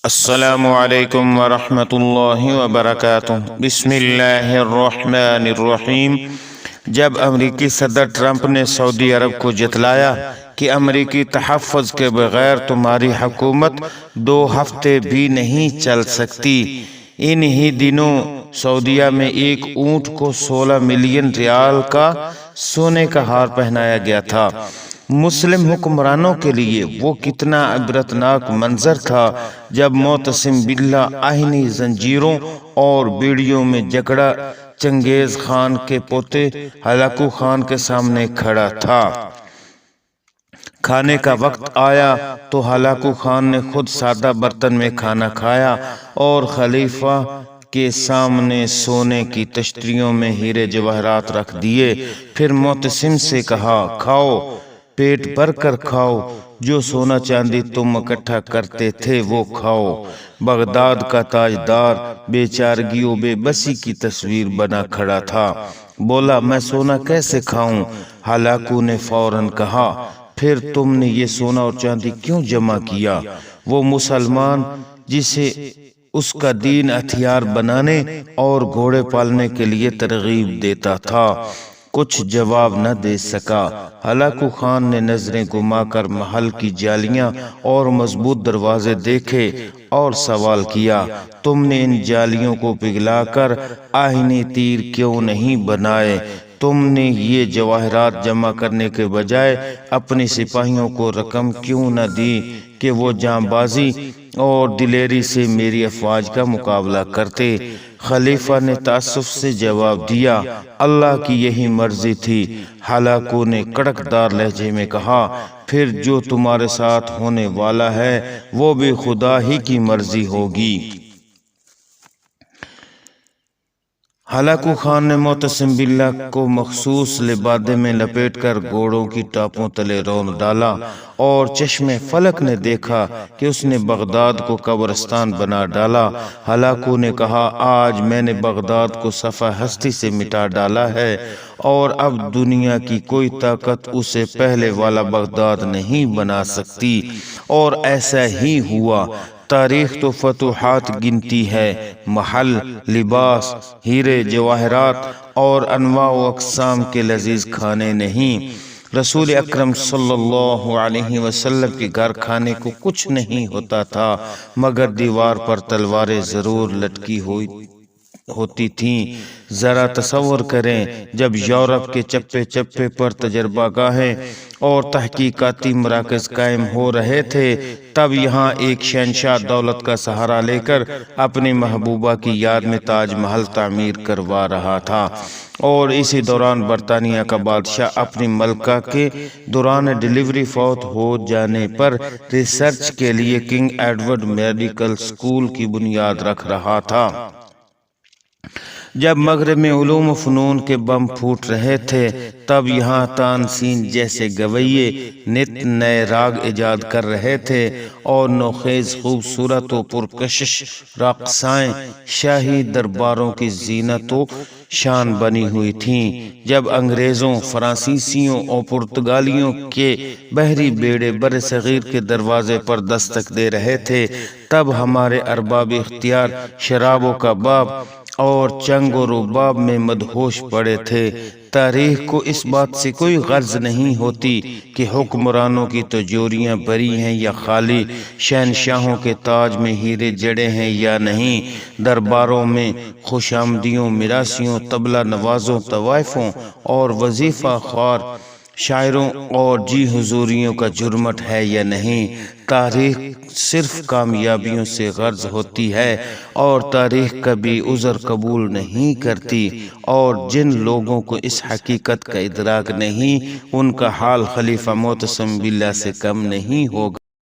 السلام علیکم ورحمۃ اللہ وبرکاتہ۔ بسم اللہ الرحمن الرحیم۔ جب امریکی صدر ٹرمپ نے سعودی عرب کو جتلایا کہ امریکی تحفظ کے بغیر تمہاری حکومت 2 ہفتے بھی نہیں چل سکتی، ان ہی دنوں سعودیہ میں ایک اونٹ کو 16 ملین ریال کا سونے کا ہار پہنایا گیا تھا۔ مسلم حکمرانوں کے لیے وہ کتنا عبرتناک منظر تھا جب معتصم باللہ آئینی زنجیروں اور بیڑیوں میں جکڑا چنگیز خان کے پوتے ہلاکو خان کے سامنے کھڑا تھا۔ کھانے کا وقت آیا تو ہلاکو خان نے خود سادہ برتن میں کھانا کھایا اور خلیفہ کے سامنے سونے کی تشتریوں میں ہیرے جواہرات رکھ دیے۔ پھر معتصم سے کہا، کھاؤ، پیٹ بھر کر کھاؤ، جو سونا چاندی تم اکٹھا کرتے تھے وہ کھاؤ۔ بغداد کا تاجدار بے چارگی و بے بسی کی تصویر بنا کھڑا تھا۔ بولا، میں سونا کیسے کھاؤں؟ ہلاکو نے فوراً کہا، پھر تم نے یہ سونا اور چاندی کیوں جمع کیا؟ وہ مسلمان جسے اس کا دین ہتھیار بنانے اور گھوڑے پالنے کے لیے ترغیب دیتا تھا، کچھ جواب نہ دے سکا۔ ہلاکو خان نے نظریں گھما کر محل کی جالیاں اور مضبوط دروازے دیکھے اور سوال کیا، تم نے ان جالیوں کو پگھلا کر آئینی تیر کیوں نہیں بنائے؟ تم نے یہ جواہرات جمع کرنے کے بجائے اپنے سپاہیوں کو رقم کیوں نہ دی کہ وہ جانبازی اور دلیری سے میری افواج کا مقابلہ کرتے؟ خلیفہ نے تعصب سے جواب دیا، اللہ کی یہی مرضی تھی۔ ہلاکو نے کڑکدار لہجے میں کہا، پھر جو تمہارے ساتھ ہونے والا ہے وہ بھی خدا ہی کی مرضی ہوگی۔ ہلاکو خان نے معتصم باللہ کو مخصوص لبادے میں لپیٹ کر گھوڑوں کی ٹاپوں تلے رون ڈالا اور چشم فلک نے دیکھا کہ اس نے بغداد کو قبرستان بنا ڈالا۔ ہلاکو نے کہا، آج میں نے بغداد کو صفحہ ہستی سے مٹا ڈالا ہے اور اب دنیا کی کوئی طاقت اسے پہلے والا بغداد نہیں بنا سکتی۔ اور ایسا ہی ہوا۔ تاریخ تو فتوحات گنتی ہے، محل، لباس، ہیرے جواہرات اور انواع و اقسام کے لذیذ کھانے نہیں۔ رسول اکرم صلی اللہ علیہ وسلم کے گھر کھانے کو کچھ نہیں ہوتا تھا مگر دیوار پر تلواریں ضرور لٹکی ہوتی تھیں۔ ذرا تصور کریں، جب یورپ کے چپے چپے پر تجربہ گاہیں اور تحقیقاتی مراکز قائم ہو رہے تھے، تب یہاں ایک شہنشاہ دولت کا سہارا لے کر اپنی محبوبہ کی یاد میں تاج محل تعمیر کروا رہا تھا، اور اسی دوران برطانیہ کا بادشاہ اپنی ملکہ کے دوران ڈیلیوری فوت ہو جانے پر ریسرچ کے لیے کنگ ایڈورڈ میڈیکل اسکول کی بنیاد رکھ رہا تھا۔ جب مغرب میں علوم و فنون کے بم پھوٹ رہے تھے، تب یہاں تانسین جیسے گویے نت نئے راگ ایجاد کر رہے تھے اور نوخیز خوبصورت و پرکشش راقصائیں شاہی درباروں کی زینت و شان بنی ہوئی تھیں۔ جب انگریزوں، فرانسیسیوں اور پرتگالیوں کے بحری بیڑے بر صغیر کے دروازے پر دستک دے رہے تھے، تب ہمارے ارباب اختیار شراب و کباب اور چنگ و رباب میں مدہوش پڑے تھے۔ تاریخ کو اس بات سے کوئی غرض نہیں ہوتی کہ حکمرانوں کی تجوریاں بری ہیں یا خالی، شہنشاہوں کے تاج میں ہیرے جڑے ہیں یا نہیں، درباروں میں خوش آمدیوں، میراثیوں، طبلہ نوازوں، طوائفوں اور وظیفہ خوار شاعروں اور جی حضوریوں کا جرمٹ ہے یا نہیں۔ تاریخ صرف کامیابیوں سے غرض ہوتی ہے اور تاریخ کبھی عذر قبول نہیں کرتی، اور جن لوگوں کو اس حقیقت کا ادراک نہیں، ان کا حال خلیفہ معتصم باللہ سے کم نہیں ہوگا۔